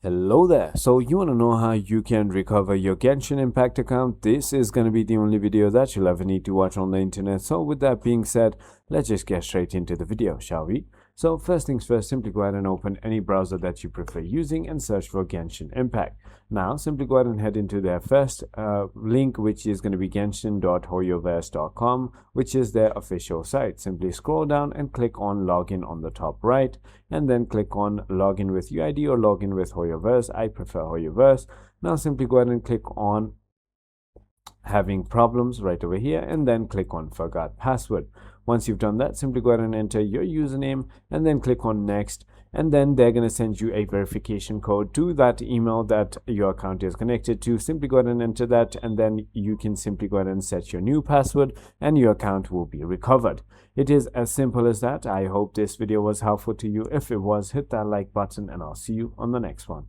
Hello there. So you want to know how you can recover your Genshin Impact account? This is going to be the only video that you'll ever need to watch on the internet. So with that being said, let's just get straight into the video, shall we? So first things first, simply go ahead and open any browser that you prefer using and search for Genshin Impact. Now simply go ahead and head into their first link, which is going to be genshin.hoyoverse.com, which is their official site. Simply scroll down and click on login on the top right, and then click on login with UID or login with Hoyoverse. I prefer Hoyoverse. Now simply go ahead and click on having problems right over here, and then click on forgot password. Once you've done that, simply go ahead and enter your username and then click on next, and then they're going to send you a verification code to that email that your account is connected to. Simply go ahead and enter that, and then you can simply go ahead and set your new password and your account will be recovered. It is as simple as that. I hope this video was helpful to you. If it was, hit that like button and I'll see you on the next one.